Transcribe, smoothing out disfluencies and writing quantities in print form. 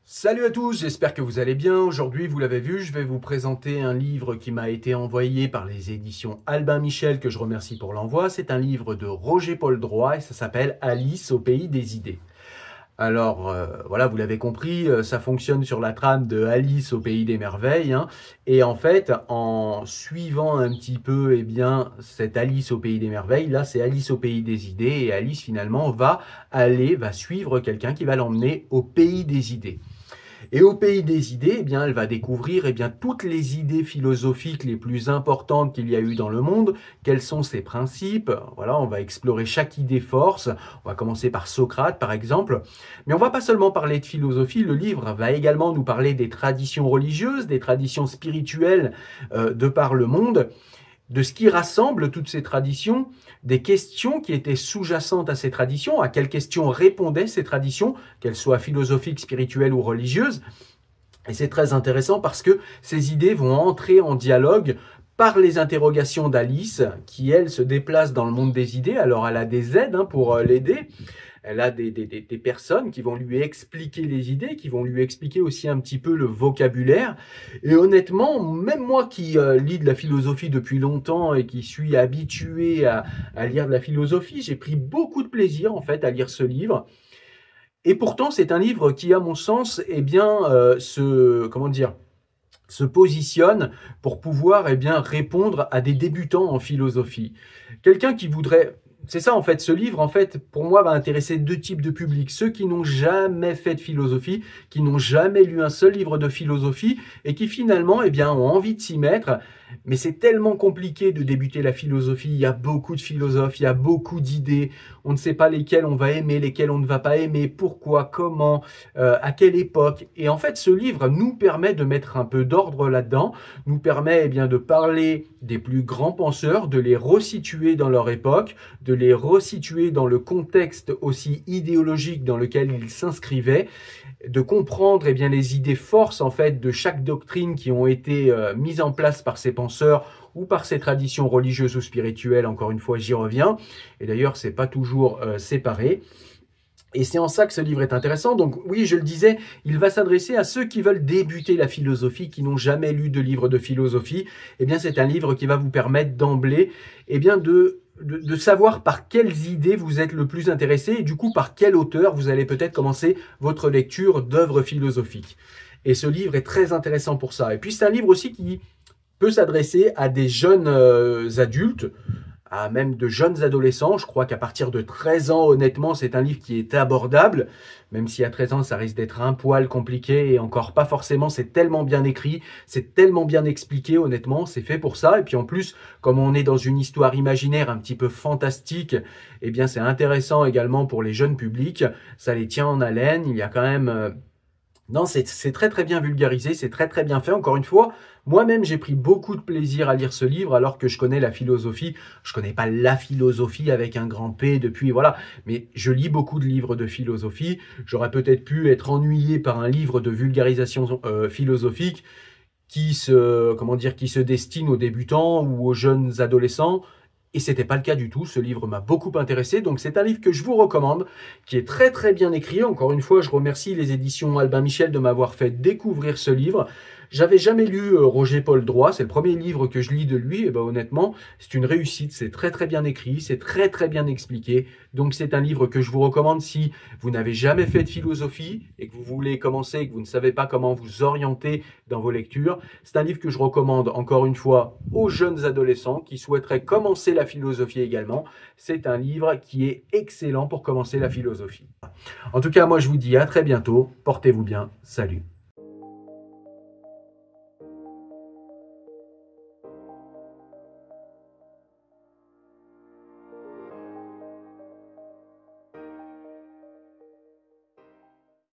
Salut à tous, j'espère que vous allez bien. Aujourd'hui, vous l'avez vu, je vais vous présenter un livre qui m'a été envoyé par les éditions Albin Michel, que je remercie pour l'envoi. C'est un livre de Roger-Paul Droit et ça s'appelle Alice au pays des idées. Alors, voilà, vous l'avez compris, ça fonctionne sur la trame de Alice au pays des merveilles, hein. Et en fait, en suivant un petit peu, cette Alice au pays des merveilles, là, c'est Alice au pays des idées. Et Alice, finalement, va suivre quelqu'un qui va l'emmener au pays des idées. Et au pays des idées, elle va découvrir toutes les idées philosophiques les plus importantes qu'il y a eu dans le monde, quels sont ses principes. Voilà, on va explorer chaque idée force. On va commencer par Socrate, par exemple. Mais on va pas seulement parler de philosophie, le livre va également nous parler des traditions religieuses, des traditions spirituelles de par le monde, de ce qui rassemble toutes ces traditions, des questions qui étaient sous-jacentes à ces traditions, à quelles questions répondaient ces traditions, qu'elles soient philosophiques, spirituelles ou religieuses. Et c'est très intéressant parce que ces idées vont entrer en dialogue par les interrogations d'Alice, qui, elle, se déplace dans le monde des idées. Alors, elle a des aides pour l'aider. Elle a des personnes qui vont lui expliquer les idées, qui vont lui expliquer aussi un petit peu le vocabulaire. Et honnêtement, même moi qui lis de la philosophie depuis longtemps et qui suis habitué à lire de la philosophie, j'ai pris beaucoup de plaisir en fait à lire ce livre. Et pourtant, c'est un livre qui, à mon sens, se positionne pour pouvoir répondre à des débutants en philosophie. Quelqu'un qui voudrait... C'est ça en fait, ce livre en fait pour moi va intéresser deux types de publics. Ceux qui n'ont jamais fait de philosophie, qui n'ont jamais lu un seul livre de philosophie et qui finalement ont envie de s'y mettre. Mais c'est tellement compliqué de débuter la philosophie, il y a beaucoup de philosophes, il y a beaucoup d'idées, on ne sait pas lesquelles on va aimer, lesquelles on ne va pas aimer, pourquoi, comment, à quelle époque. Et en fait ce livre nous permet de mettre un peu d'ordre là-dedans, nous permet de parler des plus grands penseurs, de les resituer dans leur époque, de les resituer dans le contexte aussi idéologique dans lequel ils s'inscrivaient, de comprendre les idées forces en fait de chaque doctrine qui ont été mises en place par ces penseurs ou par ces traditions religieuses ou spirituelles. Encore une fois, j'y reviens. Et d'ailleurs, c'est pas toujours séparé. Et c'est en ça que ce livre est intéressant. Donc oui, je le disais, il va s'adresser à ceux qui veulent débuter la philosophie, qui n'ont jamais lu de livre de philosophie. C'est un livre qui va vous permettre d'emblée de savoir par quelles idées vous êtes le plus intéressé et du coup par quel auteur vous allez peut-être commencer votre lecture d'œuvres philosophiques. Et ce livre est très intéressant pour ça. Et puis c'est un livre aussi qui peut s'adresser à des jeunes adultes, à même de jeunes adolescents. Je crois qu'à partir de 13 ans, honnêtement, c'est un livre qui est abordable, même si à 13 ans, ça risque d'être un poil compliqué et encore pas forcément. C'est tellement bien écrit, c'est tellement bien expliqué, honnêtement, c'est fait pour ça. Et puis en plus, comme on est dans une histoire imaginaire un petit peu fantastique, c'est intéressant également pour les jeunes publics. Ça les tient en haleine, il y a quand même... Non, c'est très très bien vulgarisé, c'est très très bien fait. Encore une fois, moi-même j'ai pris beaucoup de plaisir à lire ce livre alors que je connais la philosophie. Je connais pas la philosophie avec un grand P depuis, voilà. Mais je lis beaucoup de livres de philosophie. J'aurais peut-être pu être ennuyé par un livre de vulgarisation philosophique qui se destine aux débutants ou aux jeunes adolescents. Et c'était pas le cas du tout. Ce livre m'a beaucoup intéressé. Donc c'est un livre que je vous recommande, qui est très très bien écrit. Encore une fois, je remercie les éditions Albin Michel de m'avoir fait découvrir ce livre. J'avais jamais lu Roger-Paul Droit. C'est le premier livre que je lis de lui. Et honnêtement, c'est une réussite. C'est très très bien écrit. C'est très très bien expliqué. Donc c'est un livre que je vous recommande si vous n'avez jamais fait de philosophie et que vous voulez commencer et que vous ne savez pas comment vous orienter dans vos lectures. C'est un livre que je recommande encore une fois aux jeunes adolescents qui souhaiteraient commencer la philosophie également. C'est un livre qui est excellent pour commencer la philosophie. En tout cas, moi je vous dis à très bientôt. Portez-vous bien. Salut.